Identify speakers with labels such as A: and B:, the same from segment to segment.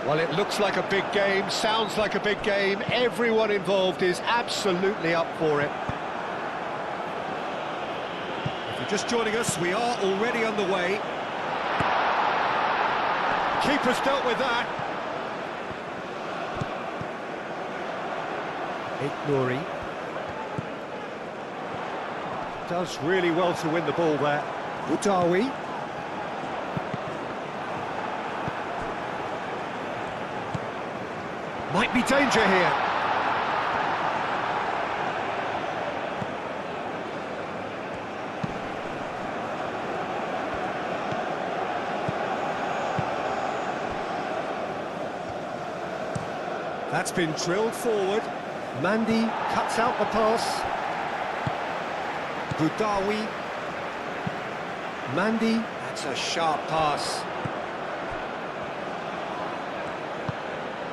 A: Well, it looks like a big game, sounds like a big game. Everyone involved is absolutely up for it. If you're just joining us, we are already underway. Keeper's dealt with that. Nouri does really well to win the ball there. Boudaoui. Might be danger here. That's been drilled forward. Mandy cuts out the pass. Boudaoui. Mandy, that's a sharp pass.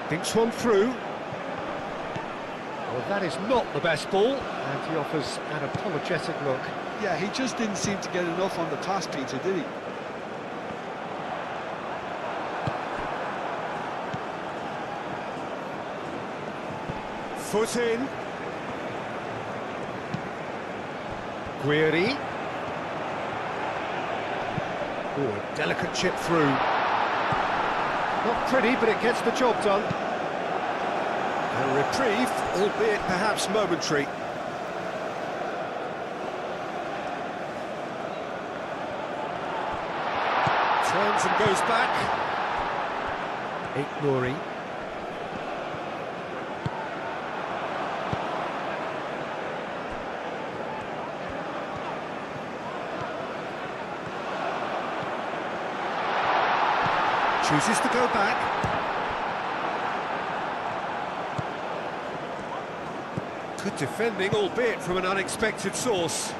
A: Thinks one through. Well, that is not the best ball, and he offers an apologetic look.
B: Yeah, he just didn't seem to get enough on the pass, Peter, did he?
A: Foot in. Guiri. Oh, a delicate chip through. Not pretty, but it gets the job done. A reprieve, albeit perhaps momentary. Turns and goes back. Nouri. Chooses to go back. Good defending, albeit from an unexpected source.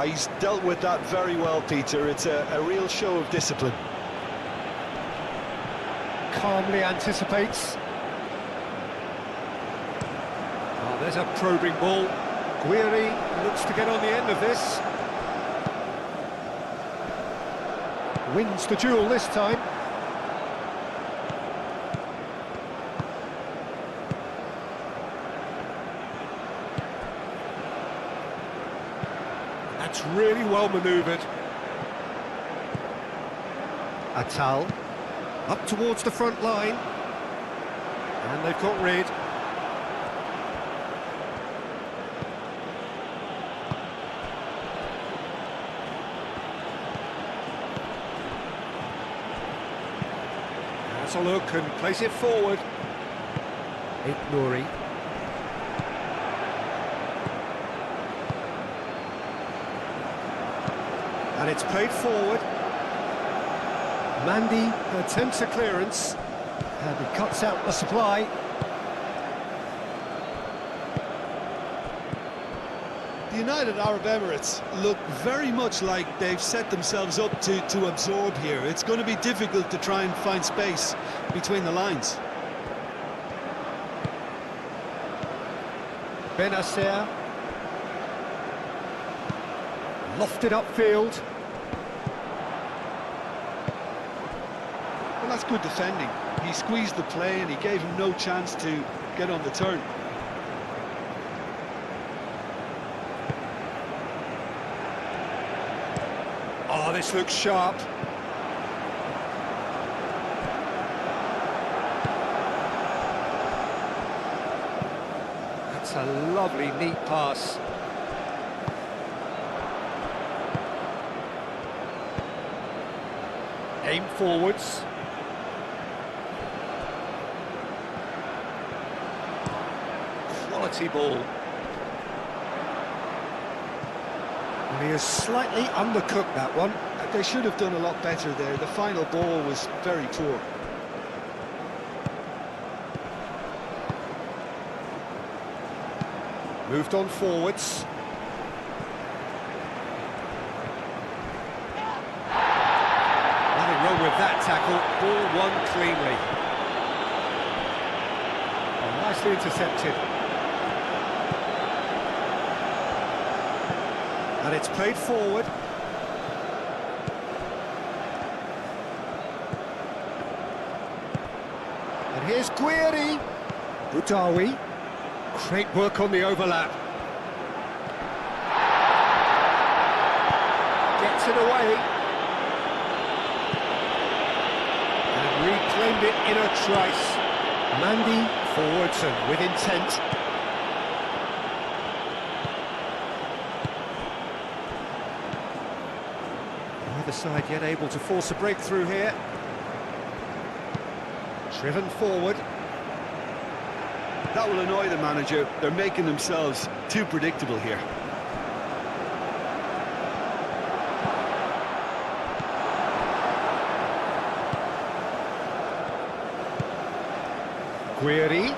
B: He's dealt with that very well, Peter. It's a real show of discipline.
A: Calmly anticipates. Oh, there's a probing ball. Guiri looks to get on the end of this. Wins the duel this time. That's really well manoeuvred. Atal, up towards the front line. And they've got rid. Has a look and plays it forward. Nouri. And it's played forward. Mandy attempts a clearance. And he cuts out the supply.
B: The United Arab Emirates look very much like they've set themselves up to absorb here. It's going to be difficult to try and find space between the lines.
A: Benacer. Lofted upfield.
B: Well, that's good defending. He squeezed the play and he gave him no chance to get on the turn.
A: Oh, this looks sharp. That's a lovely, neat pass. Aim forwards. Quality ball. And he has slightly undercooked that one.
B: They should have done a lot better there. The final ball was very poor.
A: Moved on forwards. Nothing wrong with that tackle. Ball won cleanly. Oh, nicely intercepted. And it's played forward. And Here's Guiri. Budawi. Great work on the overlap. Gets it away. And reclaimed it in a trice. Mandy forwards and with intent. Neither side yet able to force a breakthrough here. Driven forward.
B: That will annoy the manager. They're making themselves too predictable here.
A: Guiri.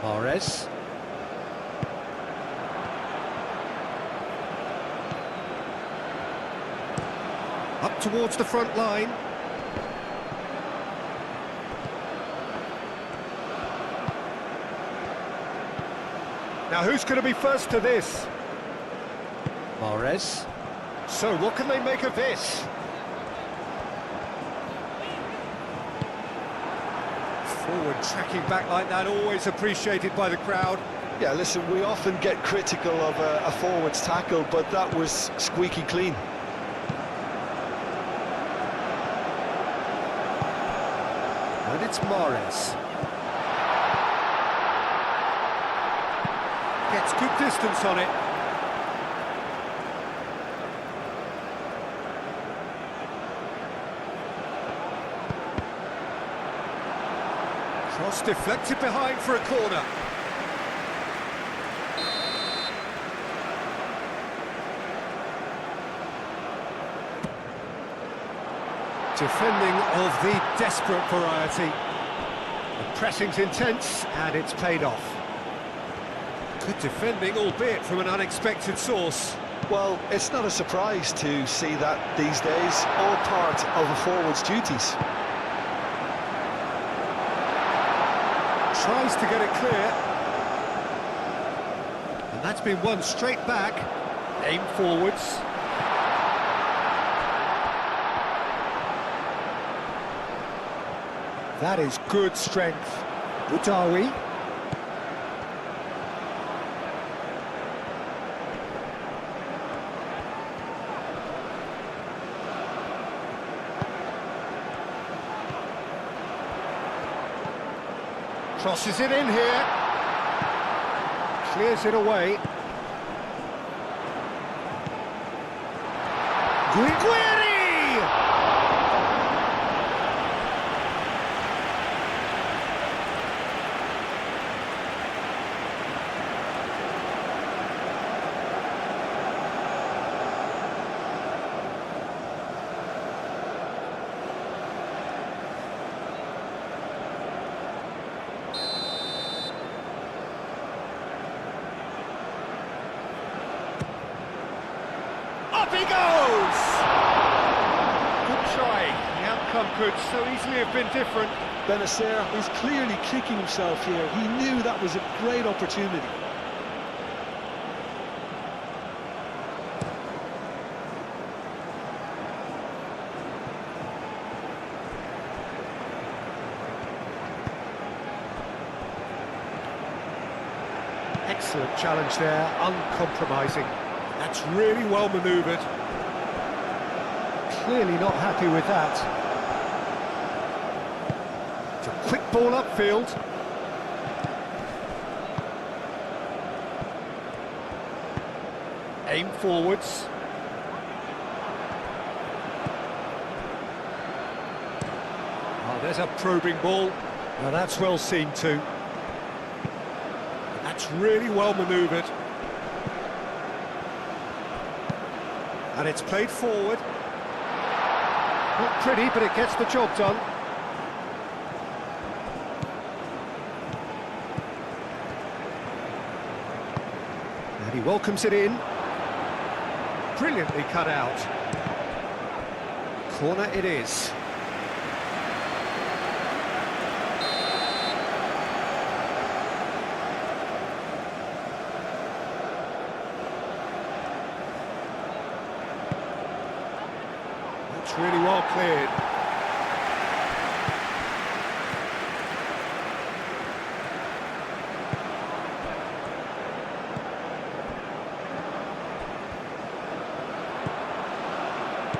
A: Mahrez. Up towards the front line. Now who's going to be first to this? Mahrez. So what can they make of this? Forward tracking back like that, always appreciated by the crowd.
B: Yeah, listen, we often get critical of a forward's tackle, but that was squeaky clean.
A: And it's Mahrez. Gets good distance on it. Cross deflected behind for a corner. Defending of the desperate variety. The pressing's intense and it's paid off. Good defending, albeit from an unexpected source.
B: Well, it's not a surprise to see that these days, all part of a forward's duties.
A: Tries to get it clear. And that's been won straight back. Aim forwards. That is good strength. Budawi. Crosses it in here. Clears it away. Guiri! Up he goes! Good try. The outcome could so easily have been different.
B: Benacer is clearly kicking himself here. He knew that was a great opportunity.
A: Excellent challenge there, uncompromising. That's really well manoeuvred. Clearly not happy with that. It's a quick ball upfield. Aim forwards. Oh, there's a probing ball. Now that's well seen too. That's really well manoeuvred. And it's played forward. Not pretty, but it gets the job done. And he welcomes it in. Brilliantly cut out. Corner it is. It's really well cleared.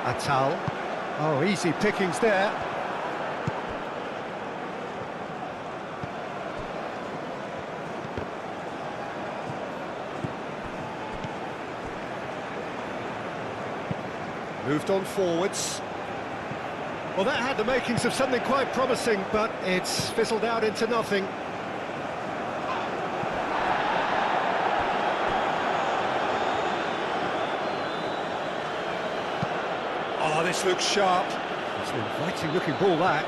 A: Atal. Oh, easy pickings there. Moved on forwards. Well, that had the makings of something quite promising, but it's fizzled out into nothing. Oh, this looks sharp. It's an inviting looking ball, that.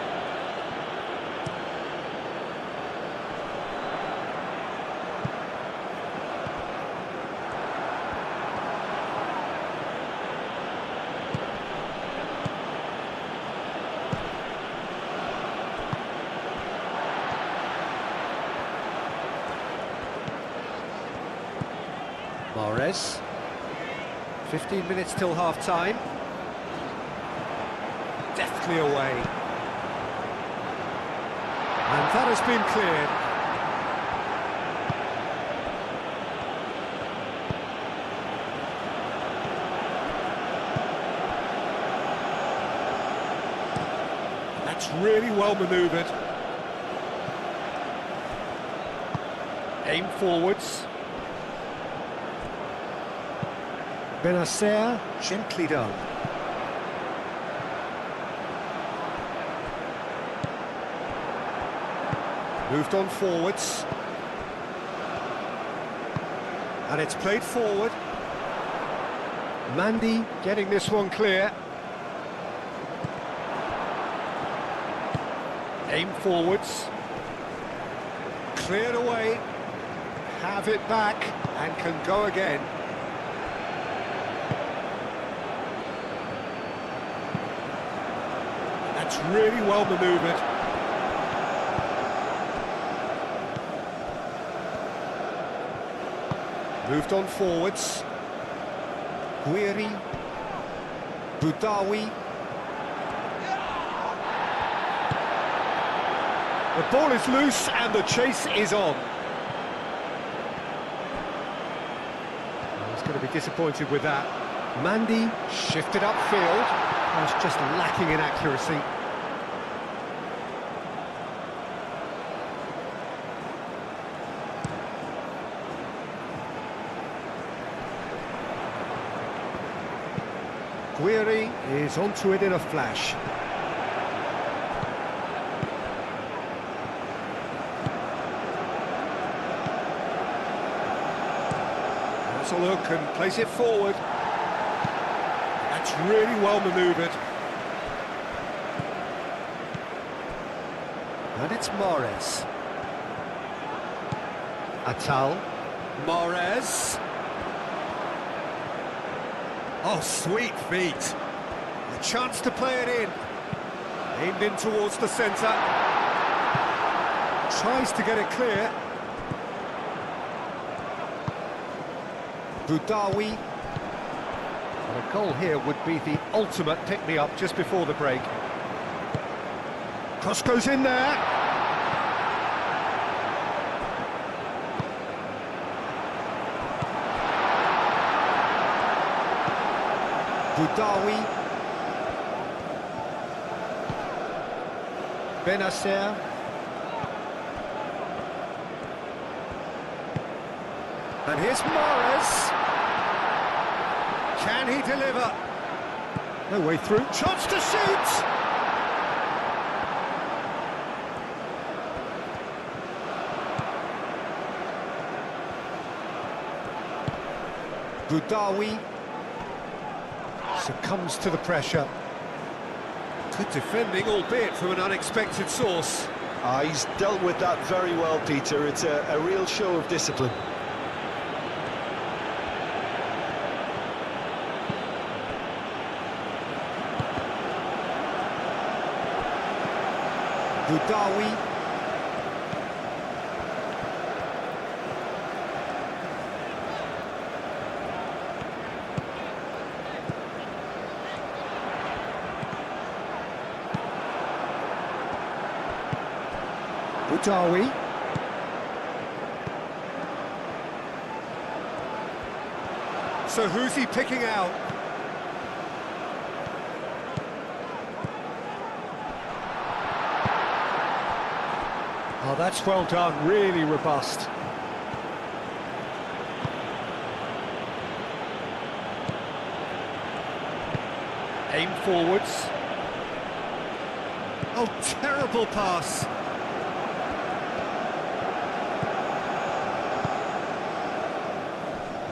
A: Mahrez. 15 minutes till half-time. Deftly away. And that has been cleared. That's really well manoeuvred. Aim forwards. Benacer, gently done. Moved on forwards. And it's played forward. Mandy getting this one clear. Aim forwards. Cleared away. Have it back and can go again. That's really well manoeuvred. Moved on forwards. Guiri. Boudaoui. The ball is loose and the chase is on. He's going to be disappointed with that. Mandy shifted upfield. Was just lacking in accuracy. Guiri is onto it in a flash. Has a look and plays it forward. That's really well manoeuvred. And it's Mahrez. Atal. Mahrez. Oh, sweet feet. A chance to play it in. Aimed in towards the centre. Tries to get it clear. Boudaoui. And a goal here would be the ultimate pick-me-up just before the break. Cross goes in there. Boudaoui. Benacer. And here's Mahrez. Can he deliver? No way through. Chance to shoot! Boudaoui succumbs to the pressure. Good defending, albeit from an unexpected source.
B: He's dealt with that very well, Peter. It's a real show of discipline.
A: Boudaoui. Boudaoui. So who's he picking out? Oh, that's well done, really robust. Aim forwards. Oh, terrible pass.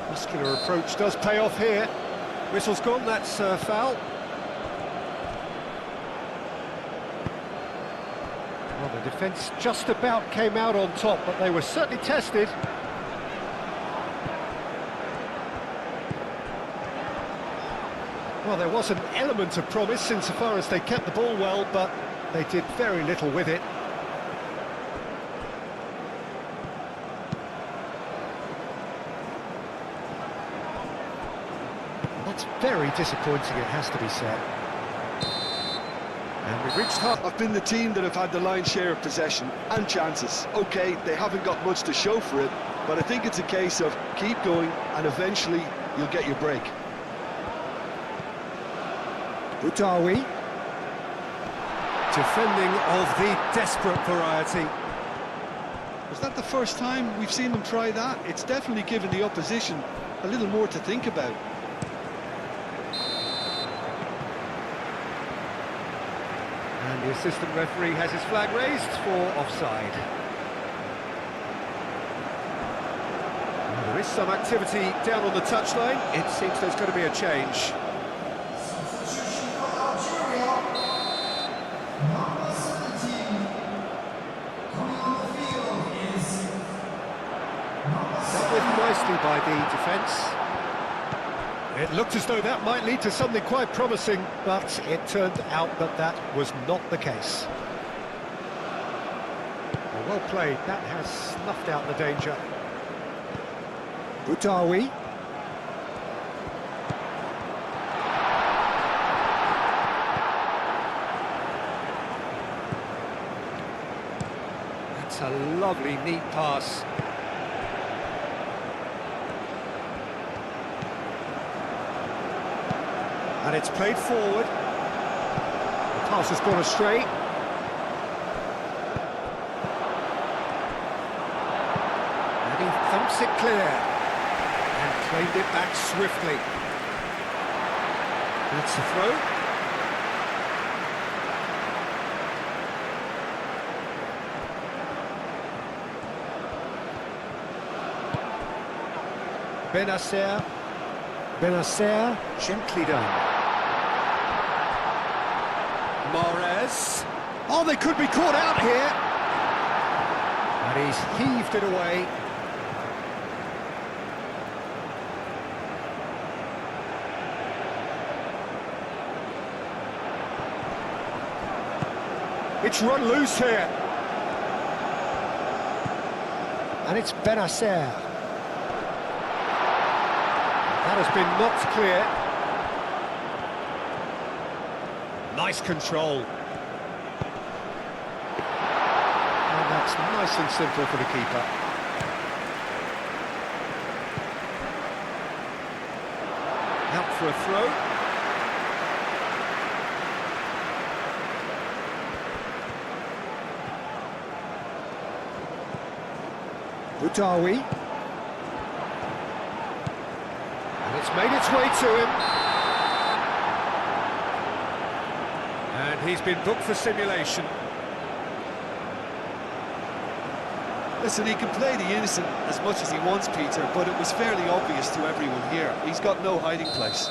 A: Muscular approach does pay off here. Whistle's gone, that's foul. Well, the defence just about came out on top, but they were certainly tested. Well, there was an element of promise insofar as they kept the ball well, but they did very little with it. That's very disappointing, it has to be said. And we've reached half.
B: I've been the team that have had the lion's share of possession and chances. OK, they haven't got much to show for it, but I think it's a case of keep going and eventually you'll get your break.
A: Boutaoui. Defending of the desperate variety.
B: Was that the first time we've seen them try that? It's definitely given the opposition a little more to think about.
A: And the assistant referee has his flag raised for offside. Well, there is some activity down on the touchline. It seems there's going to be a change. Dealt with nicely by the defence. It looked as though that might lead to something quite promising, but it turned out that that was not the case. Well played, that has snuffed out the danger. Boutaoui. That's a lovely, neat pass. And it's played forward. The pass has gone astray. And he thumps it clear. And claimed it back swiftly. That's the throw. Benacer, gently done. Mahrez. Oh, they could be caught out here. And he's heaved it away. It's run loose here. And it's Benacer. That has been knocked clear. Nice control. And that's nice and simple for the keeper. Out for a throw. Boutaoui. And it's made its way to him. And he's been booked for simulation.
B: Listen, he can play the innocent as much as he wants, Peter, but it was fairly obvious to everyone here. He's got no hiding place.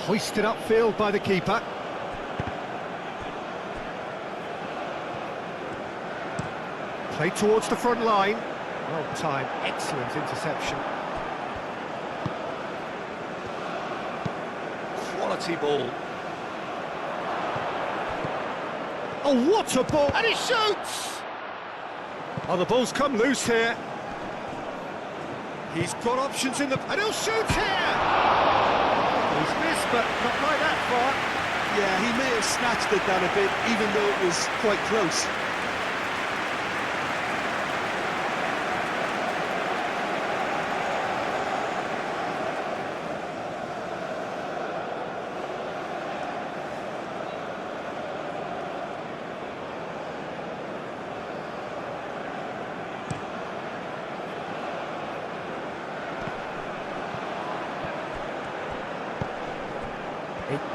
A: Hoisted upfield by the keeper. Played towards the front line. Well timed, excellent interception. Quality ball. Oh, what a ball! And he shoots! Oh, the ball's come loose here. He's got options in the... And he'll shoot here! He's missed, but not right that far.
B: Yeah, he may have snatched at that a bit, even though it was quite close.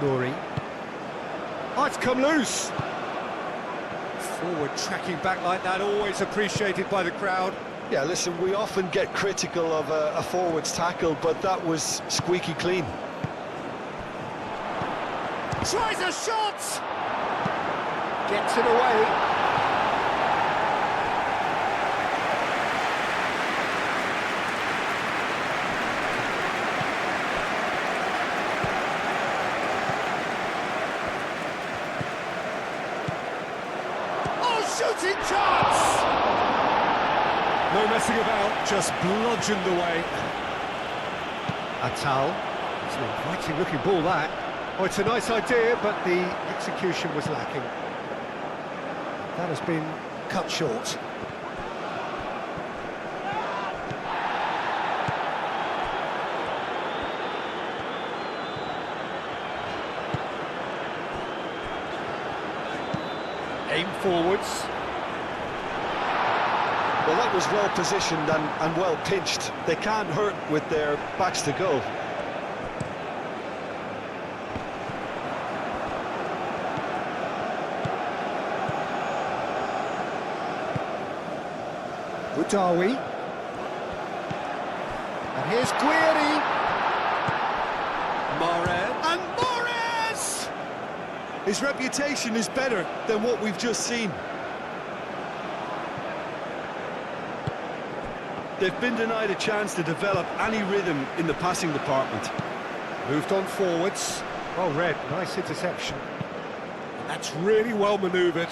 A: Nouri. Oh, it's come loose. Forward tracking back like that, always appreciated by the crowd.
B: Yeah, listen, we often get critical of a forward's tackle, but that was squeaky clean.
A: Tries a shot! Gets it away. Shooting chance! No messing about, just bludgeoned away. Atal. It's an inviting looking ball, that. Oh, it's a nice idea, but the execution was lacking. That has been cut short. Aim forwards.
B: Well, that was well positioned and well pinched. They can't hurt with their backs to goal.
A: Boudaoui. And here's Quart. Mahrez. And Mahrez!
B: His reputation is better than what we've just seen. They've been denied a chance to develop any rhythm in the passing department.
A: Moved on forwards. Well read, nice interception. And that's really well manoeuvred.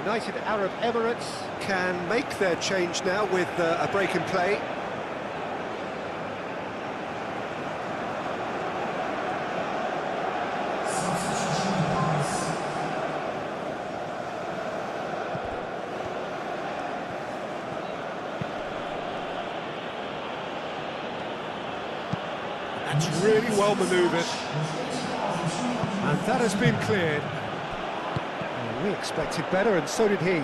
A: United Arab Emirates can make their change now with a break in play. That's really well manoeuvred. And that has been cleared. We expected better, and so did he.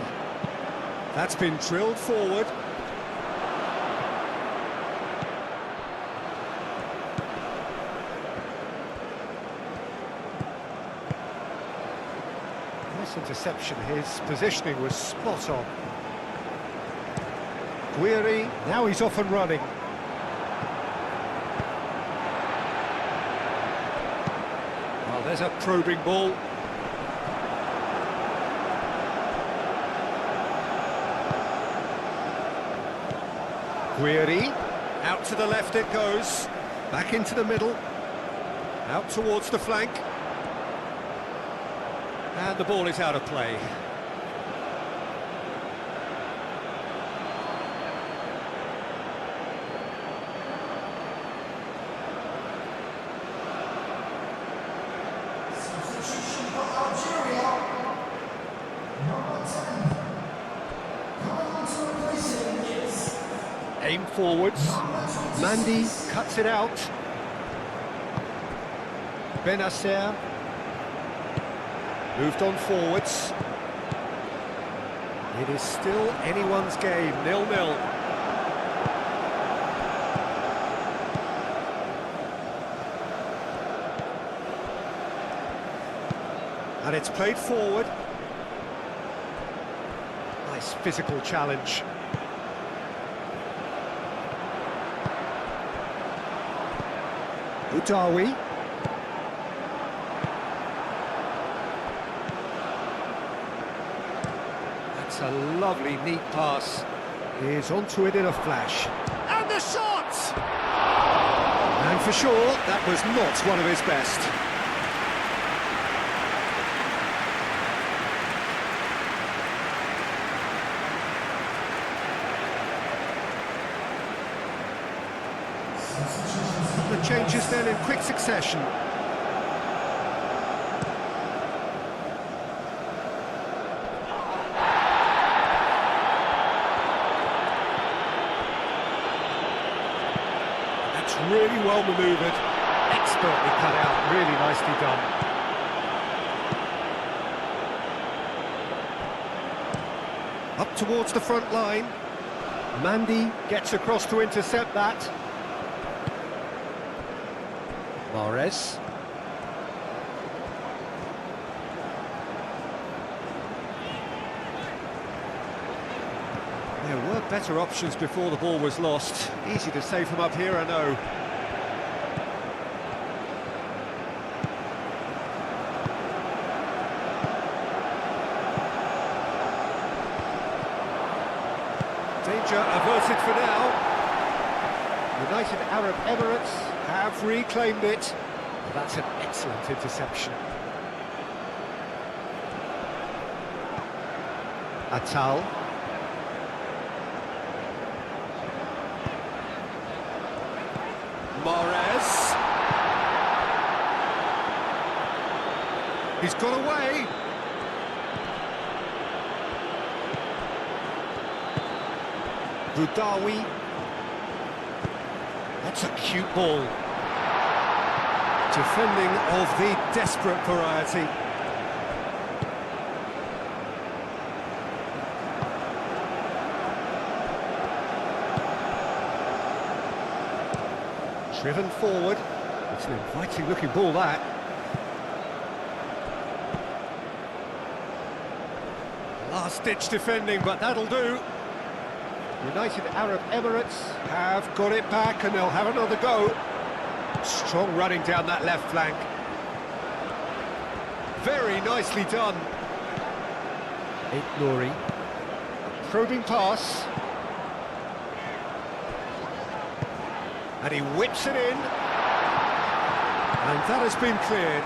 A: That's been drilled forward. Nice interception. His positioning was spot on. Quart, now he's off and running. Well, there's a probing ball. Quart, out to the left it goes, back into the middle, out towards the flank, and the ball is out of play.
C: Substitution for Algeria. Number 10. Coming on to replace him is...
A: Aim forwards, Mandy cuts it out. Benacer moved on forwards. It is still anyone's game, 0-0. And it's played forward. Nice physical challenge. Boudaoui. That's a lovely, neat pass. He's onto it in a flash. And the shot! And for sure, that was not one of his best. The changes then in quick succession. That's really well manoeuvred, expertly cut out, really nicely done. Up towards the front line. Mandy gets across to intercept that. Mahrez. There were better options before the ball was lost. Easy to say from up here, I know. Danger averted for now. United Arab Emirates have reclaimed it. That's an excellent interception. Atal. Mahrez. He's got away. Boudaoui. That's a cute ball. Defending of the desperate variety. Driven forward. It's an inviting looking ball, that. Last-ditch defending, but that'll do. United Arab Emirates have got it back and they'll have another go. Strong running down that left flank. Very nicely done. Nouri. Probing pass. And he whips it in. And that has been cleared.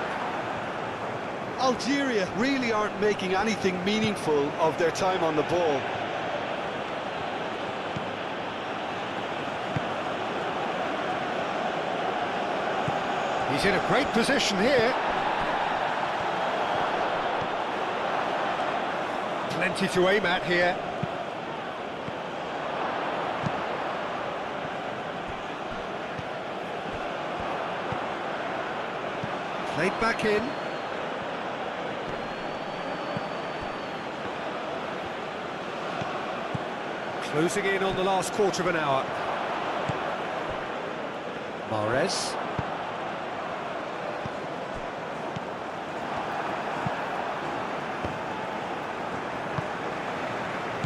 B: Algeria really aren't making anything meaningful of their time on the ball.
A: He's in a great position here. Plenty to aim at here. Played back in. Closing in on the last quarter of an hour. Mahrez.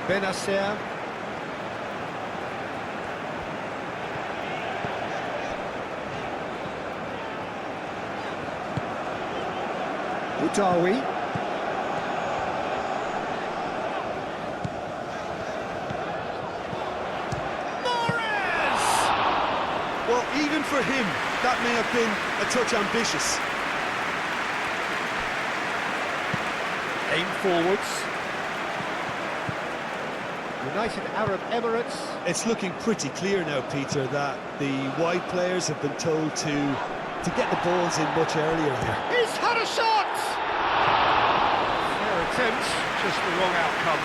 A: Benacer. Boudaoui. Mahrez!
B: Well, even for him, that may have been a touch ambitious.
A: Aim forwards. United Arab Emirates.
B: It's looking pretty clear now, Peter, that the wide players have been told to get the balls in much earlier here.
A: He's had a shot! Fair attempt, just the wrong outcome.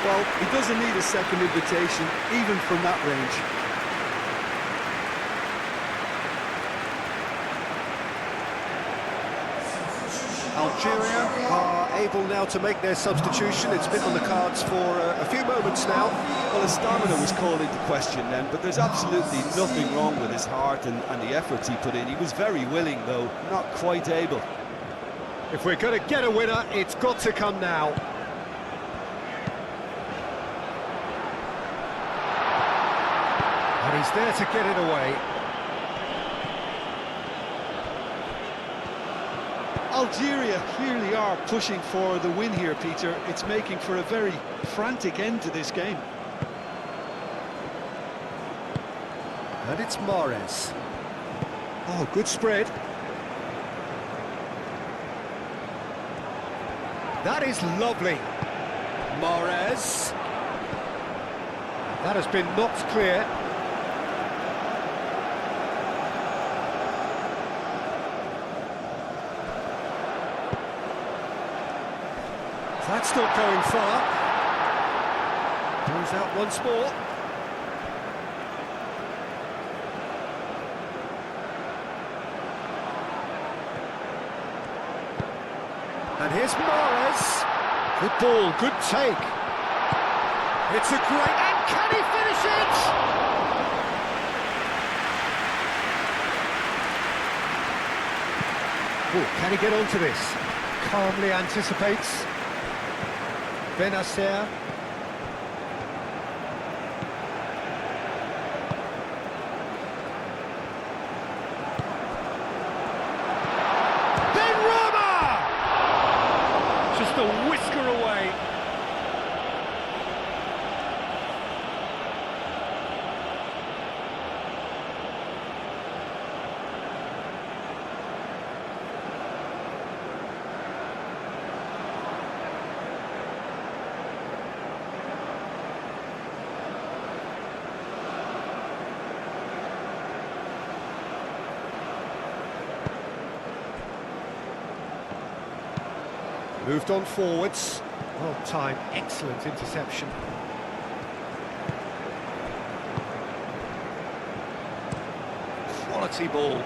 B: Well, he doesn't need a second invitation, even from that range.
A: Algeria are able now to make their substitution. It's been on the cards for a few moments now.
B: Well, his stamina was called into question then, but there's absolutely nothing wrong with his heart and the efforts he put in. He was very willing, though, not quite able.
A: If we're going to get a winner, it's got to come now. And he's there to get it away.
B: Algeria clearly are pushing for the win here, Peter. It's making for a very frantic end to this game.
A: And it's Mahrez. Oh, good spread. That is lovely. Mahrez. That has been knocked clear. That's not going far. Goes out once more. And here's Mahrez. Good ball, good take. It's a great... Can he finish it? Oh, can he get onto this? Calmly anticipates. Benacer. Just a whisker away. Moved on forwards. Well timed, excellent interception. Quality ball.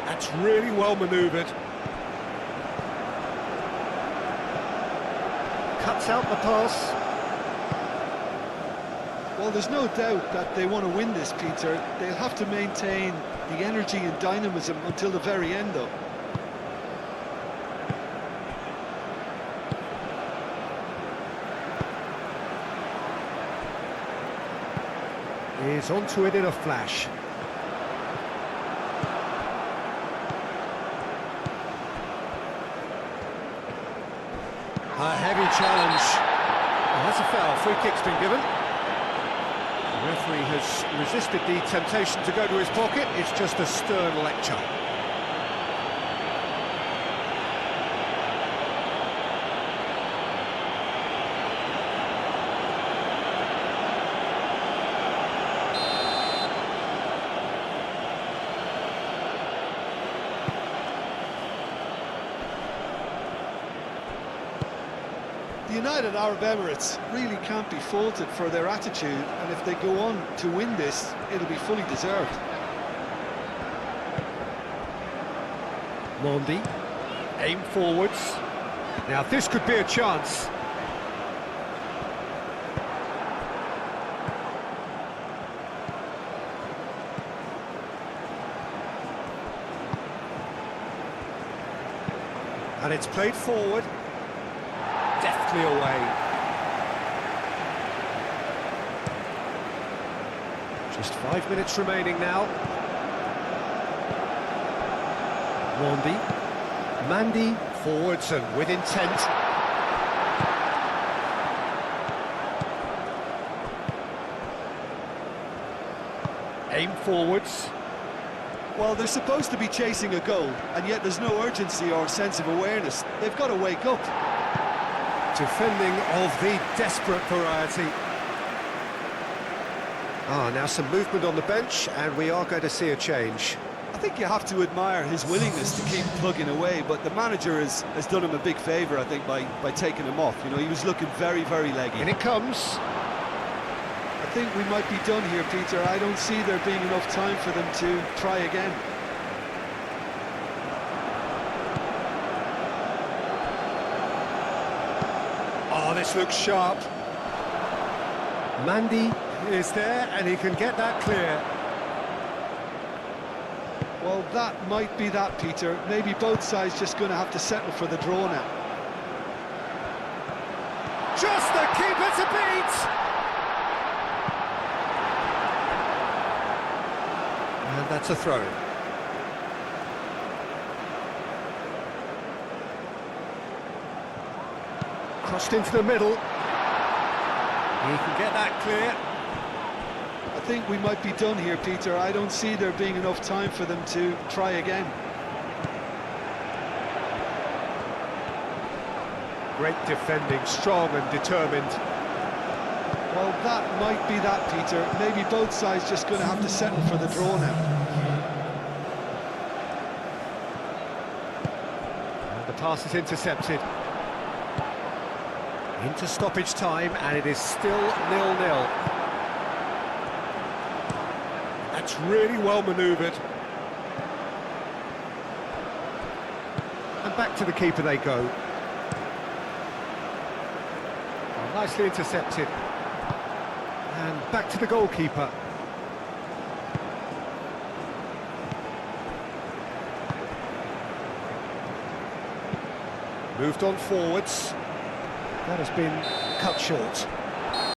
A: That's really well manoeuvred. Cuts out the pass.
B: Well, there's no doubt that they want to win this, Peter. They'll have to maintain the energy and dynamism until the very end, though.
A: Is onto it in a flash. A heavy challenge. Oh, that's a foul. Free kick's been given. The referee has resisted the temptation to go to his pocket. It's just a stern lecture.
B: The United Arab Emirates really can't be faulted for their attitude, and if they go on to win this, it'll be fully deserved.
A: Mondi, aim forwards. Now this could be a chance. And it's played forward. Deftly away. Just 5 minutes remaining now. Mandi, forwards and with intent. Aim forwards.
B: Well, they're supposed to be chasing a goal, and yet there's no urgency or sense of awareness. They've got to wake up.
A: Defending of the desperate variety. Now some movement on the bench, and we are going to see a change.
B: I think you have to admire his willingness to keep plugging away, but the manager has done him a big favour, I think, by taking him off. You know, he was looking very, very leggy.
A: In it comes.
B: I think we might be done here, Peter. I don't see there being enough time for them to try again.
A: Oh, this looks sharp. Mandi is there, and he can get that clear.
B: Well, that might be that, Peter. Maybe both sides just going to have to settle for the draw now.
A: Just the keeper to beat! And that's a throw. Crossed into the middle. He can get that clear.
B: I think we might be done here, Peter. I don't see there being enough time for them to try again.
A: Great defending, strong and determined.
B: Well, that might be that, Peter. Maybe both sides just going to have to settle for the draw now.
A: And the pass is intercepted. Into stoppage time, and it is still 0-0. That's really well manoeuvred. And back to the keeper they go. Well, nicely intercepted. And back to the goalkeeper. Moved on forwards. That has been cut short.